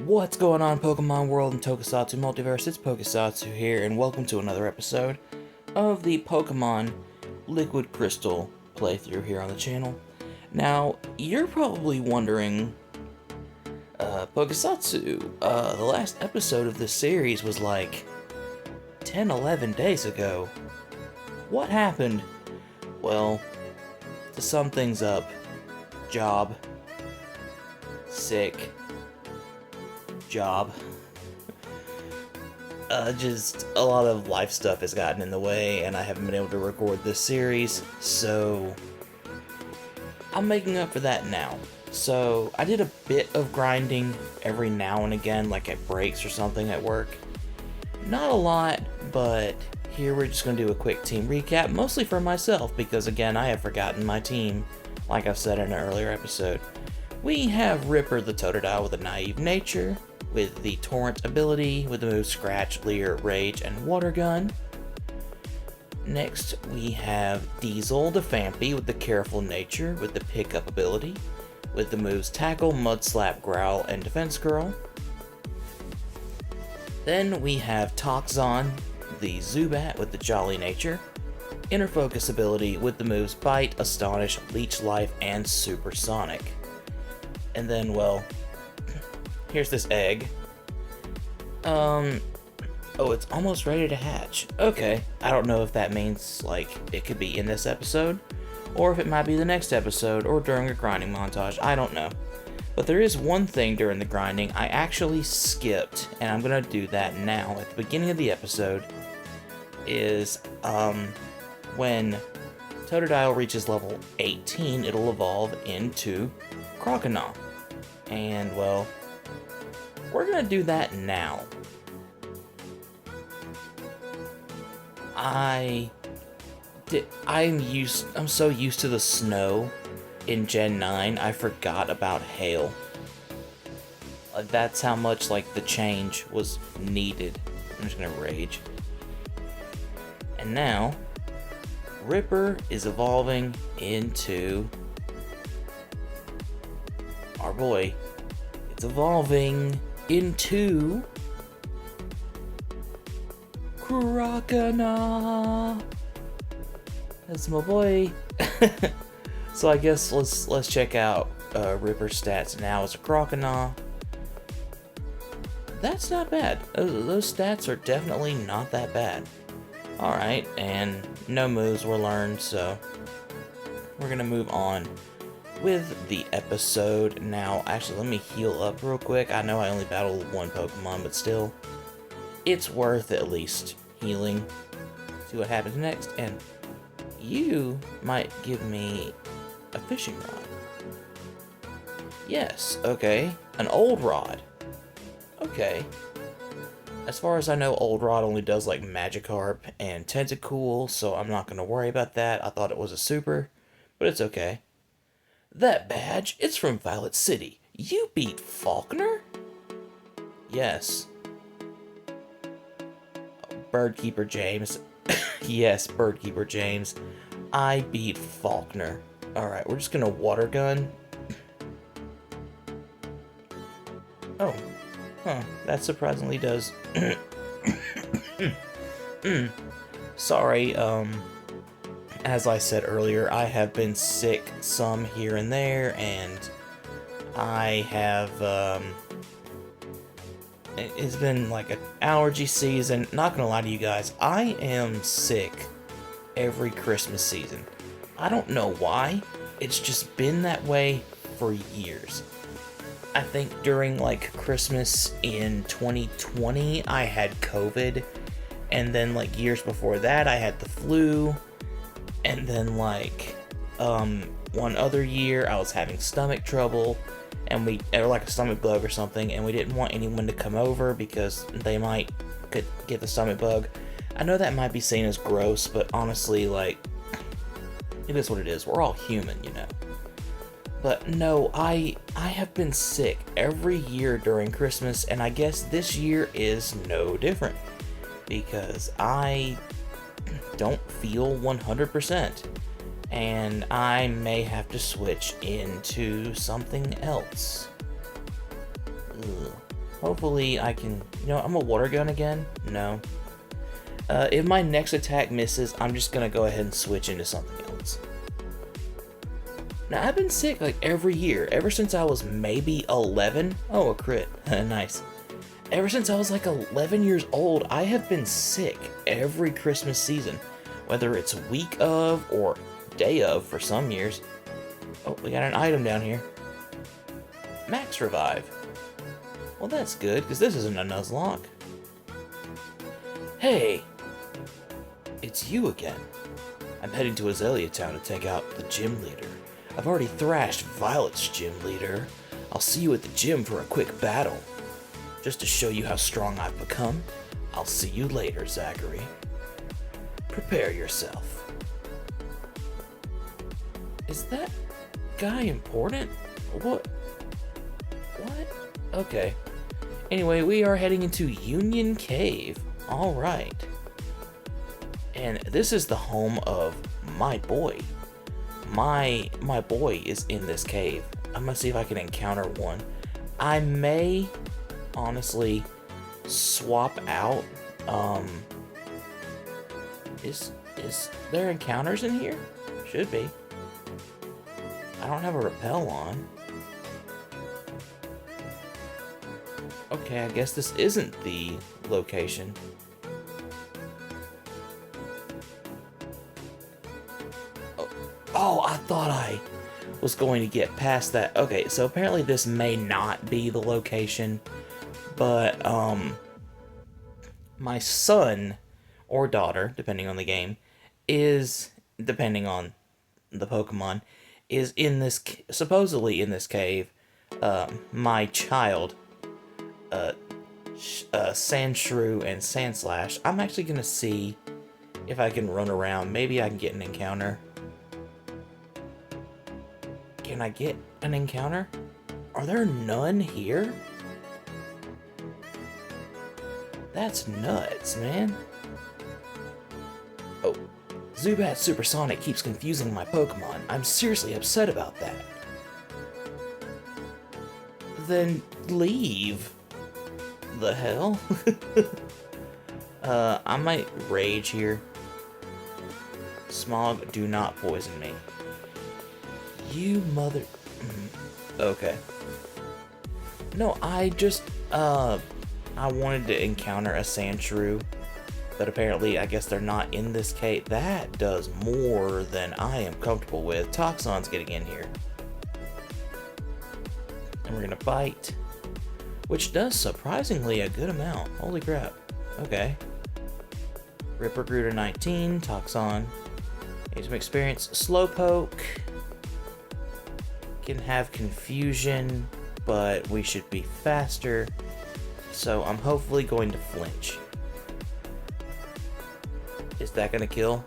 What's going on, Pokemon World and Tokusatsu Multiverse? It's Pokesatsu here, and welcome to another episode of the Pokemon Liquid Crystal playthrough here on the channel. Now, you're probably wondering, Pokesatsu, the last episode of this series was like 10-11 days ago. What happened? Well, to sum things up, job, sick, job. Just a lot of life stuff has gotten in the way, and I haven't been able to record this series, so I'm making up for that now. So I did a bit of grinding every now and again, like at breaks or something at work. Not a lot, but here we're just going to do a quick team recap, mostly for myself, because again, I have forgotten my team, like I've said in an earlier episode. We have Ripper the Totodile with a naive nature, with the Torrent ability, with the moves Scratch, Leer, Rage, and Water Gun. Next, we have Diesel the Fampy with the Careful nature, with the Pickup ability, with the moves Tackle, Mud Slap, Growl, and Defense Curl. Then we have Toxon the Zubat with the Jolly nature, Inner Focus ability with the moves Bite, Astonish, Leech Life, and Supersonic. And then, well, here's this egg. Oh, it's almost ready to hatch. Okay, I don't know if that means, like, it could be in this episode, or if it might be the next episode, or during a grinding montage, I don't know. But there is one thing during the grinding I actually skipped, and I'm gonna do that now. At the beginning of the episode is, when Totodile reaches level 18, it'll evolve into Croconaw. And, well, we're gonna do that now. I'm so used to the snow in Gen 9, I forgot about hail. That's how much, like, the change was needed. I'm just gonna rage. And now, Ripper is evolving into our boy. It's evolving into Croconaw. That's my boy. So I guess let's check out Ripper's stats now as a Croconaw. That's not bad. Those stats are definitely not that bad. Alright, and no moves were learned, so we're gonna move on with the episode. Now, actually, let me heal up real quick. I know I only battled one Pokemon, but still, it's worth at least healing. See what happens next, and you might give me a fishing rod. Yes, okay, an old rod. Okay. As far as I know, old rod only does like Magikarp and Tentacool, so I'm not gonna worry about that. I thought it was a super, but it's okay. That badge, it's from Violet City. You beat Faulkner? Yes. Birdkeeper James. Yes, Birdkeeper James. I beat Faulkner. Alright, we're just gonna Water Gun. Oh. Huh, that surprisingly does. Sorry, as I said earlier, I have been sick some here and there, and I have, it's been like an allergy season. Not gonna lie to you guys, I am sick every Christmas season. I don't know why, it's just been that way for years. I think during like Christmas in 2020, I had COVID, and then like years before that, I had the flu, and then like one other year, I was having stomach trouble, and or like a stomach bug or something, and we didn't want anyone to come over because they could get the stomach bug. I know that might be seen as gross, but honestly, like, it is what it is. We're all human, you know. But no, I have been sick every year during Christmas, and I guess this year is no different, because I don't feel 100%, and I may have to switch into something else. Ugh. Hopefully I can... I'm a water gun again? No. If my next attack misses, I'm just gonna go ahead and switch into something else. Now, I've been sick like every year, ever since I was maybe 11. Oh, a crit. Nice. Ever since I was like 11 years old, I have been sick every Christmas season. Whether it's week of or day of for some years. Oh, we got an item down here. Max Revive. Well, that's good, because this isn't a Nuzlocke. Hey! It's you again. I'm heading to Azalea Town to take out the gym leader. I've already thrashed Violet's gym leader. I'll see you at the gym for a quick battle. Just to show you how strong I've become, I'll see you later, Zachary. Prepare yourself. Is that guy important? What? Okay. Anyway, we are heading into Union Cave. Alright. And this is the home of my boy. My boy is in this cave. I'm gonna see if I can encounter one. I may honestly swap out. Is there encounters in here? Should be. I don't have a rappel on. Okay, I guess this isn't the location. Oh, I thought I was going to get past that. Okay, so apparently this may not be the location, but my son or daughter, depending on the game, is, depending on the Pokemon, is in this, supposedly in this cave. My child, Sandshrew and Sandslash. I'm actually gonna see if I can run around. Maybe I can get an encounter. Can I get an encounter? Are there none here? That's nuts, man. Oh, Zubat Supersonic keeps confusing my Pokemon. I'm seriously upset about that. Then leave. The hell? I might rage here. Smog, do not poison me. You mother... Okay. No, I just, I wanted to encounter a Sandshrew, but apparently I guess they're not in this cave. That does more than I am comfortable with. Toxon's getting in here. And we're gonna bite, which does surprisingly a good amount. Holy crap. Okay. Ripper grew to 19, Toxon. Need some experience. Slowpoke. Can have confusion, but we should be faster. So I'm hopefully going to flinch. Is that gonna kill?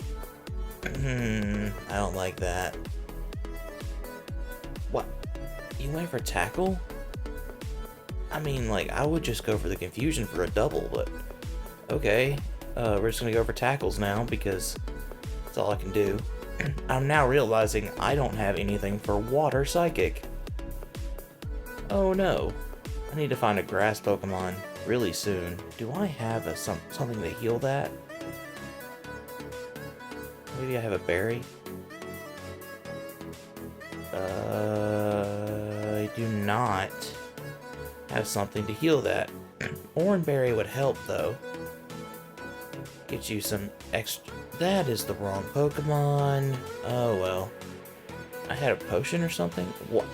I don't like that. What? You went for tackle? I mean, like, I would just go for the confusion for a double, but okay. We're just gonna go for tackles now because that's all I can do. I'm now realizing I don't have anything for water psychic. Oh no. I need to find a grass Pokemon really soon. Do I have something to heal that? Maybe I have a berry? I do not have something to heal that. Oranberry would help though. Get you some extra... That is the wrong Pokemon. Oh well. I had a potion or something? What?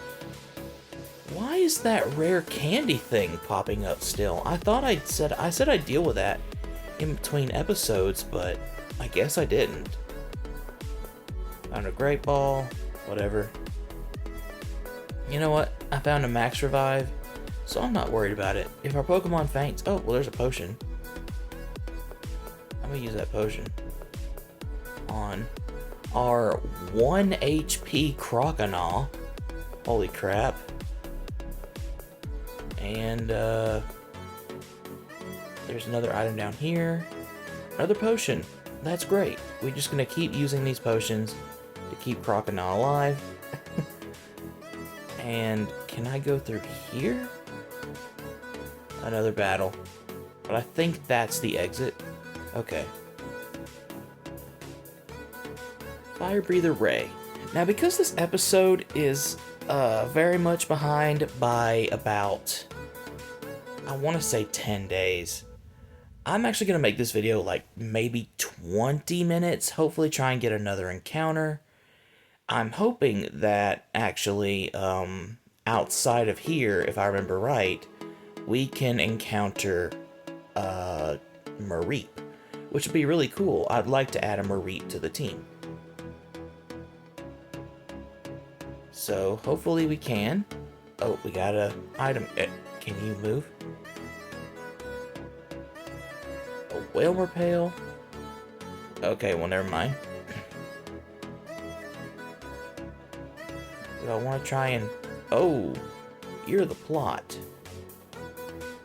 Why is that rare candy thing popping up still? I thought I said I'd deal with that in between episodes, but I guess I didn't. Found a Great Ball. Whatever. You know what? I found a Max Revive, so I'm not worried about it. If our Pokemon faints... Oh, well, there's a potion. I'm gonna use that potion on our 1 HP Croconaw. Holy crap. And there's another item down here. Another potion. That's great. We're just gonna keep using these potions to keep Croconaw alive. And can I go through here? Another battle. But I think that's the exit. Okay. Fire Breather Ray. Now, because this episode is very much behind by about, I want to say 10 days, I'm actually going to make this video like maybe 20 minutes, hopefully try and get another encounter. I'm hoping that actually, outside of here, if I remember right, we can encounter Mareep, which would be really cool. I'd like to add a Mareep to the team. So hopefully we can. Oh, we got a item. Can you move? A whale repel? Okay, well, never mind. Do I want to try and... Oh, you're the plot.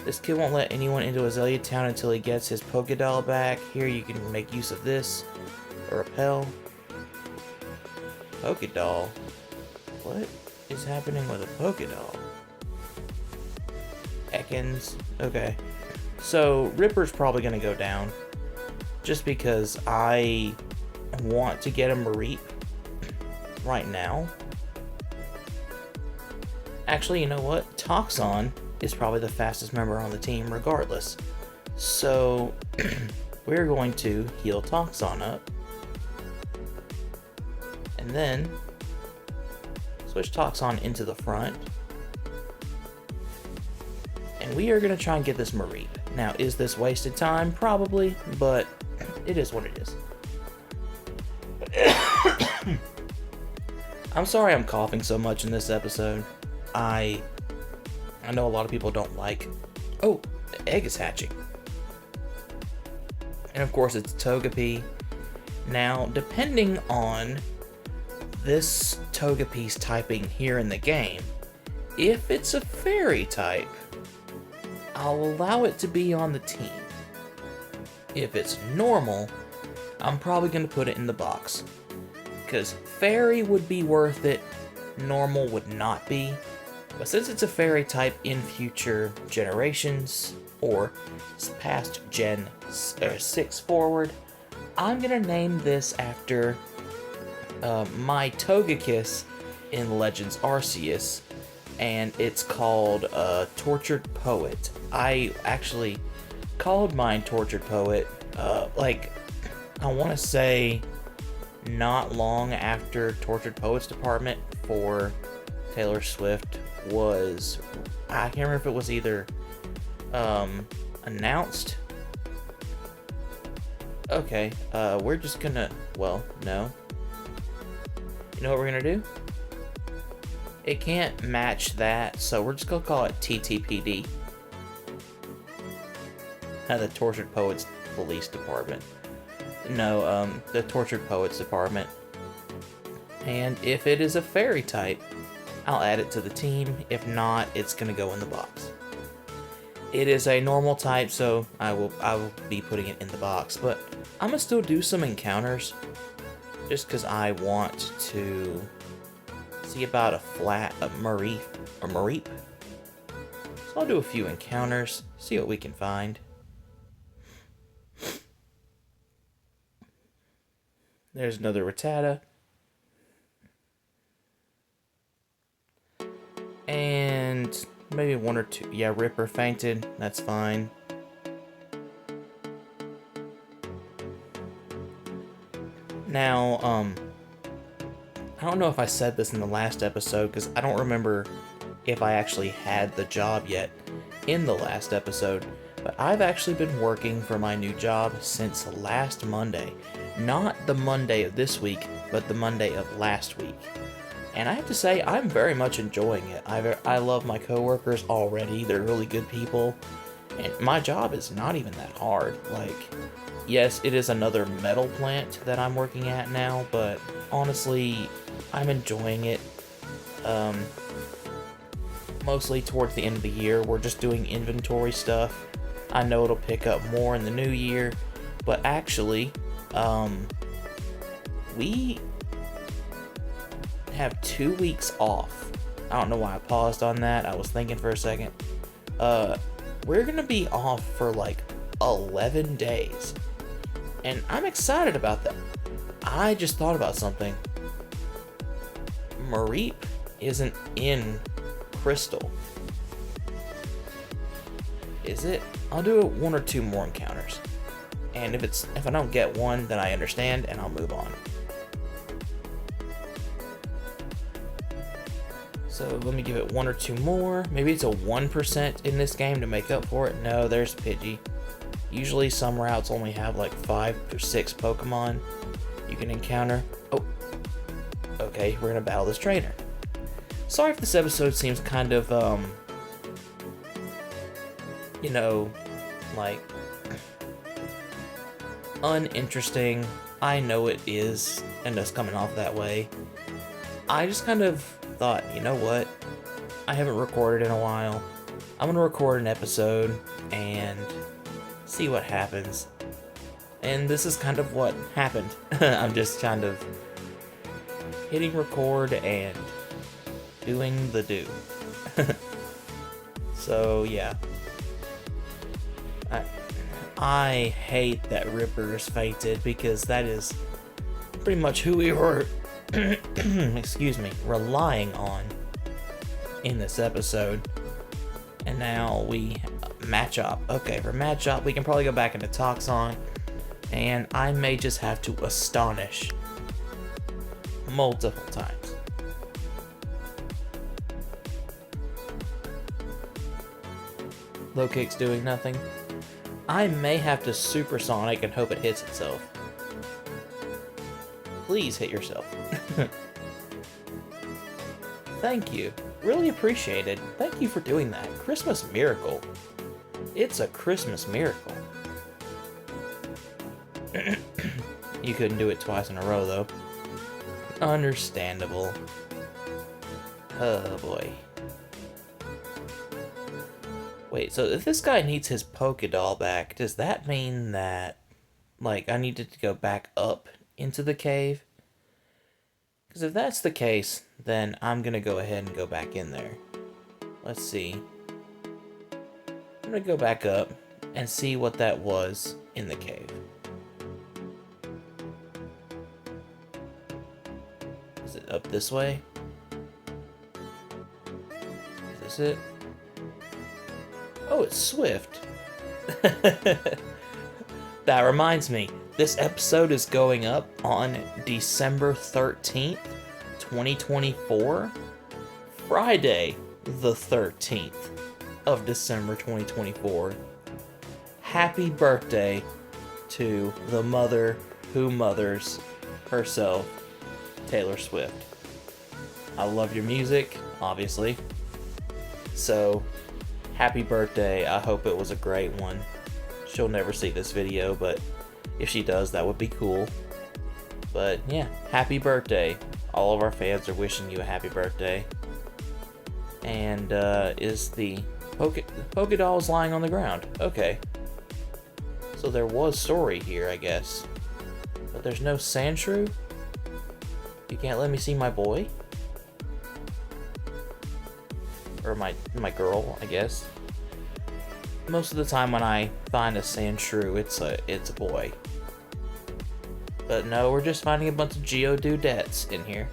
This kid won't let anyone into Azalea Town until he gets his Pokédoll back. Here you can make use of this. A repel. Pokédoll? What is happening with a Pokédoll? Ekans. Okay. So, Ripper's probably going to go down. Just because I want to get a Mareep right now. Actually, you know what? Toxon is probably the fastest member on the team regardless. So, we're going to heal Toxon up. And then switch Toxon into the front. And we are going to try and get this Mareep. Now, is this wasted time? Probably, but it is what it is. I'm sorry I'm coughing so much in this episode. I know a lot of people don't like... Oh, the egg is hatching. And of course it's Togepi. Now, depending on this Togepi's typing here in the game, if it's a fairy type, I'll allow it to be on the team. If it's normal, I'm probably going to put it in the box. Because fairy would be worth it, normal would not be. But since it's a fairy type in future generations, or past Gen 6 forward, I'm going to name this after my Togekiss in Legends Arceus, and it's called Tortured Poet. I actually called mine Tortured Poet, like, I want to say not long after Tortured Poets Department for Taylor Swift was, I can't remember if it was either announced. Okay, we're just gonna, well, no. You know what we're gonna do? It can't match that, so we're just gonna call it TTPD. The Tortured Poets Police Department. No, the Tortured Poets Department. And if it is a fairy type, I'll add it to the team. If not, it's gonna go in the box. It is a normal type, so I will be putting it in the box. But I'm gonna still do some encounters, just because I want to see about a Mareep. So I'll do a few encounters, see what we can find. There's another Rattata. And maybe one or two. Yeah, Ripper fainted. That's fine. Now, I don't know if I said this in the last episode, because I don't remember if I actually had the job yet in the last episode, but I've actually been working for my new job since last Monday. Not the Monday of this week, but the Monday of last week. And I have to say, I'm very much enjoying it. I love my coworkers already. They're really good people. And my job is not even that hard. Like, yes, it is another metal plant that I'm working at now, but honestly, I'm enjoying it. Mostly towards the end of the year, we're just doing inventory stuff. I know it'll pick up more in the new year, but actually, we have 2 weeks off. I don't know why I paused on that. I was thinking for a second. we're gonna be off for like 11 days. And I'm excited about that. I just thought about something. Mareep isn't in Crystal. Is it? I'll do one or two more encounters. And if I don't get one, then I understand and I'll move on. So let me give it one or two more. Maybe it's a 1% in this game to make up for it. No, there's Pidgey. Usually some routes only have like 5 or 6 Pokemon you can encounter. Oh, okay, we're gonna battle this trainer. Sorry if this episode seems kind of, you know, like, uninteresting. I know it is, and it's coming off that way. I just kind of thought, you know what? I haven't recorded in a while. I'm gonna record an episode and see what happens. And this is kind of what happened. I'm just kind of hitting record and doing the do. So yeah. I hate that Ripper's fainted because that is pretty much who we were excuse me, relying on in this episode. And now we match up. Okay, for match up, we can probably go back into Toxon, and I may just have to astonish multiple times. Low kick's doing nothing. I may have to supersonic and hope it hits itself. Please hit yourself. Thank you. Really appreciate it. Thank you for doing that. Christmas miracle. It's a Christmas miracle. You couldn't do it twice in a row, though. Understandable. Oh, boy. Wait, so if this guy needs his Pokédoll back, does that mean that, like, I needed to go back up into the cave? Because if that's the case, then I'm going to go ahead and go back in there. Let's see. I'm going to go back up and see what that was in the cave. Is it up this way? Is this it? Oh, it's Swift. That reminds me, this episode is going up on December 13th, 2024. Friday, the 13th of December 2024. Happy birthday to the mother who mothers herself, Taylor Swift. I love your music, obviously. So, happy birthday. I hope it was a great one. She'll never see this video, but if she does, that would be cool. But yeah, happy birthday. All of our fans are wishing you a happy birthday. And is the Pokédoll is lying on the ground. Okay. So there was story here, I guess. But there's no Sandshrew? You can't let me see my boy? Or my girl, I guess. Most of the time when I find a Sandshrew, it's a boy. But no, we're just finding a bunch of Geodudettes in here.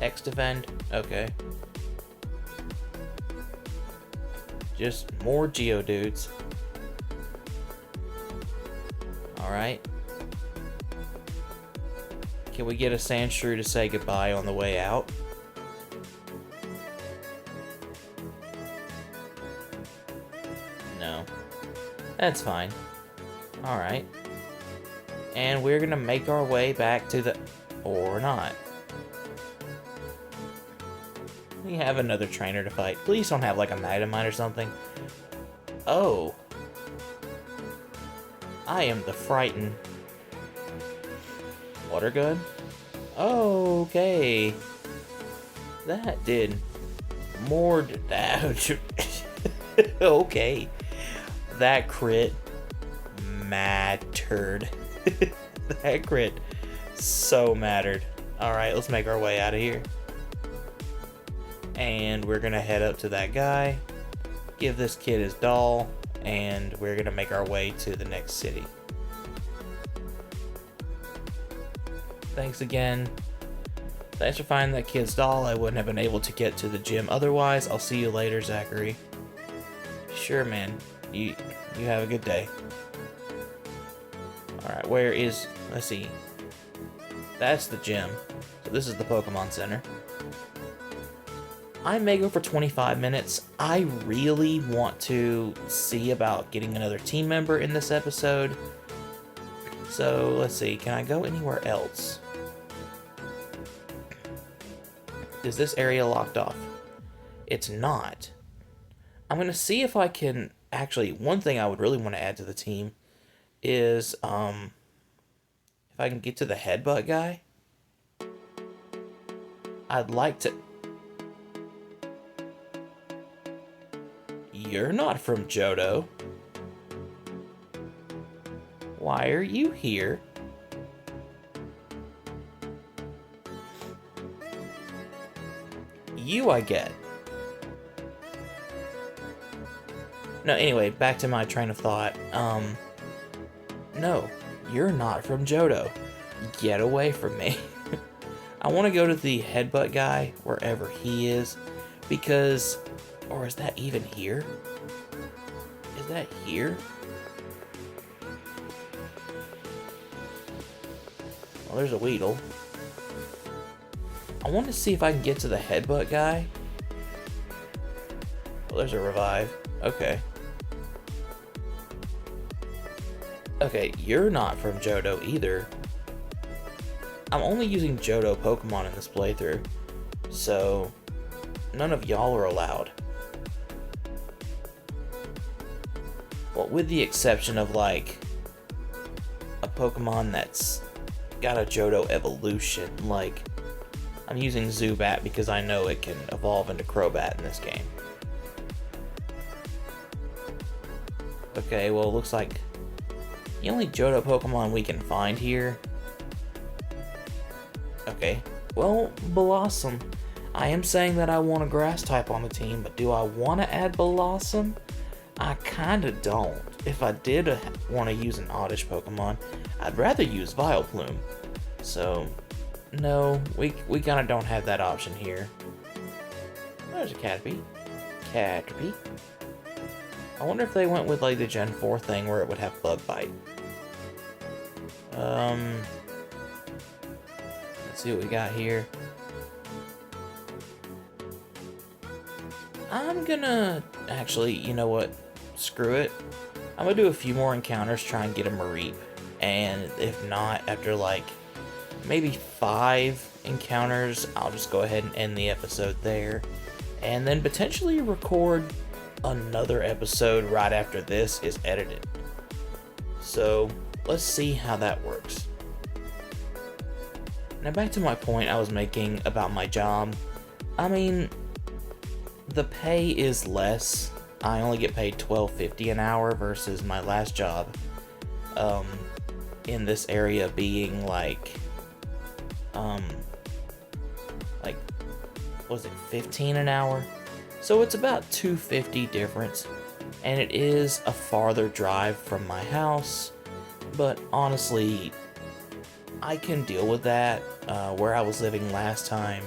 X-Defend? Okay. Just more Geodudes. Alright. Can we get a Sandshrew to say goodbye on the way out? No. That's fine. Alright. And we're gonna make our way back to the... or not. We have another trainer to fight. Please don't have like a Magnemite or something. Oh. I am the frightened. Water gun? Okay. That did more damage. Okay. That crit mattered. That crit so mattered. Alright, let's make our way out of here. and we're gonna head up to that guy, give this kid his doll, and we're gonna make our way to the next city. Thanks again. Thanks for finding that kid's doll. I wouldn't have been able to get to the gym otherwise. I'll see you later, Zachary. Sure, man. You have a good day. Alright, where is... Let's see. That's the gym. So this is the Pokemon Center. I may go for 25 minutes. I really want to see about getting another team member in this episode. So, let's see. Can I go anywhere else? Is this area locked off? It's not. I'm going to see if I can... Actually, one thing I would really want to add to the team is, if I can get to the headbutt guy. I'd like to... You're not from Johto. Why are you here? You I get. No, anyway, back to my train of thought. No, you're not from Johto. Get away from me. I want to go to the headbutt guy, wherever he is, because... Or is that even here? Is that here? Well, there's a Weedle. I want to see if I can get to the headbutt guy. Well, there's a Revive. Okay. Okay, you're not from Johto either. I'm only using Johto Pokemon in this playthrough, so none of y'all are allowed. Well, with the exception of, like, a Pokemon that's got a Johto evolution, like, I'm using Zubat because I know it can evolve into Crobat in this game. Okay, well, it looks like the only Johto Pokemon we can find here... Okay, well, Blossom. I am saying that I want a Grass type on the team, but do I want to add Blossom? I kinda don't. If I did want to use an Oddish Pokemon, I'd rather use Vileplume. So, no, we kinda don't have that option here. There's a Caterpie. Caterpie. I wonder if they went with, like, the Gen 4 thing where it would have Bug Bite. Let's see what we got here. I'm gonna... Actually, you know what? Screw it. I'm gonna do a few more encounters, try and get a Mareep. And if not, after, like, maybe 5 encounters, I'll just go ahead and end the episode there. And then potentially record another episode right after this is edited. So, let's see how that works. Now back to my point I was making about my job. I mean, the pay is less. I only get paid $12.50 an hour versus my last job in this area being like was it 15 an hour? So it's about $2.50 difference, and it is a farther drive from my house, but honestly I can deal with that. Where I was living last time,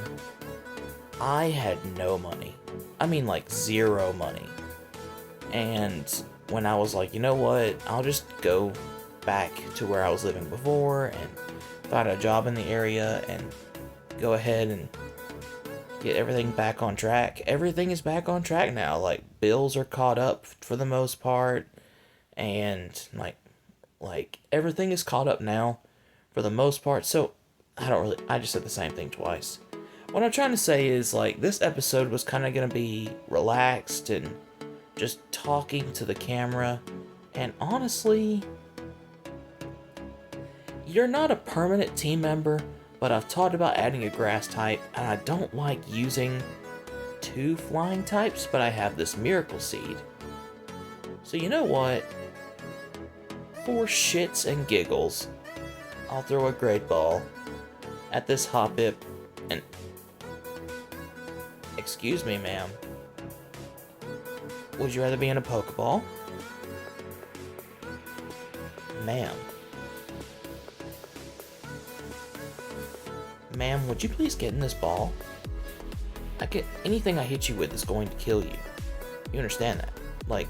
I had no money. I mean, like, zero money. And when I was like, you know what, I'll just go back to where I was living before and find a job in the area and go ahead and get everything back on track. Everything is back on track now. Like, bills are caught up for the most part, and like everything is caught up now for the most part. So I just said the same thing twice. What I'm trying to say is, like, this episode was kind of going to be relaxed and just talking to the camera. And honestly, you're not a permanent team member, but I've talked about adding a grass type, and I don't like using 2 flying types, but I have this Miracle Seed. So you know what? For shits and giggles, I'll throw a Great Ball at this Hoppip and... Excuse me, ma'am. Would you rather be in a Pokeball? Ma'am. Ma'am, would you please get in this ball? Anything I hit you with is going to kill you. You understand that? Like...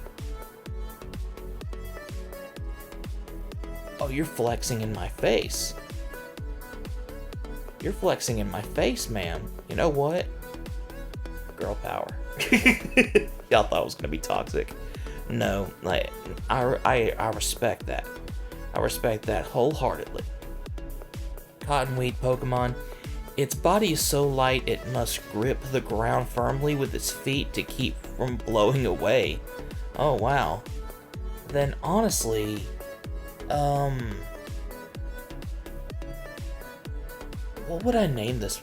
Oh, you're flexing in my face. You're flexing in my face, ma'am. You know what? Girl power. Y'all thought it was gonna be toxic. No, like I respect that. I respect that wholeheartedly. Cottonweed Pokemon. Its body is so light it must grip the ground firmly with its feet to keep from blowing away. Oh wow. Then honestly, what would I name this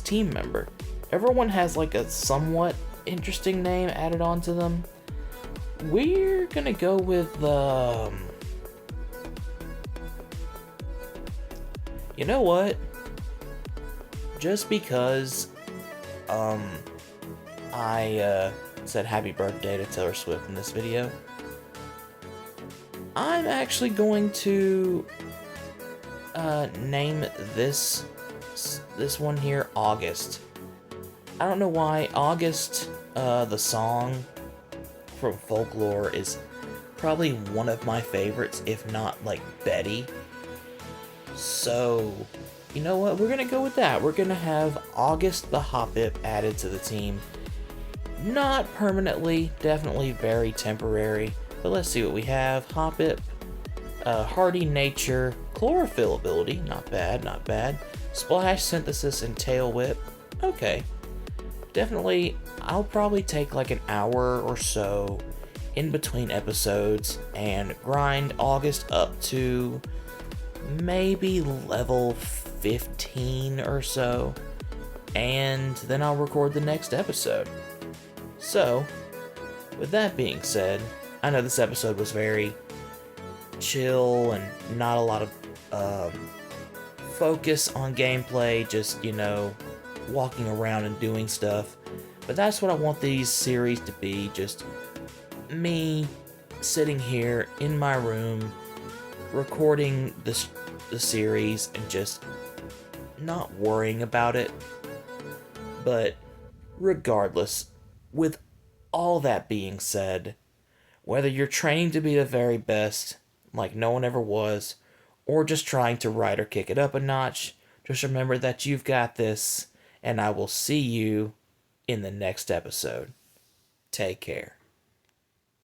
team member? Everyone has like a somewhat interesting name added onto them. We're gonna go with you know what? Just because I said happy birthday to Taylor Swift in this video, I'm actually going to name this one here August. I don't know why. August, the song from Folklore, is probably one of my favorites, if not like Betty. So, you know what? We're gonna go with that. We're gonna have August the Hoppip added to the team. Not permanently, definitely very temporary. But let's see what we have. Hoppip, hardy nature, chlorophyll ability, not bad, not bad. Splash, synthesis, and tail whip. Okay. Definitely, I'll probably take like an hour or so in between episodes and grind August up to maybe level 15 or so, and then I'll record the next episode. So, with that being said, I know this episode was very chill and not a lot of focus on gameplay, just, you know, walking around and doing stuff. But that's what I want these series to be, just me sitting here in my room recording the series and just not worrying about it. But regardless, with all that being said, whether you're training to be the very best, like no one ever was, or just trying to ride or kick it up a notch, just remember that you've got this, and I will see you in the next episode. Take care.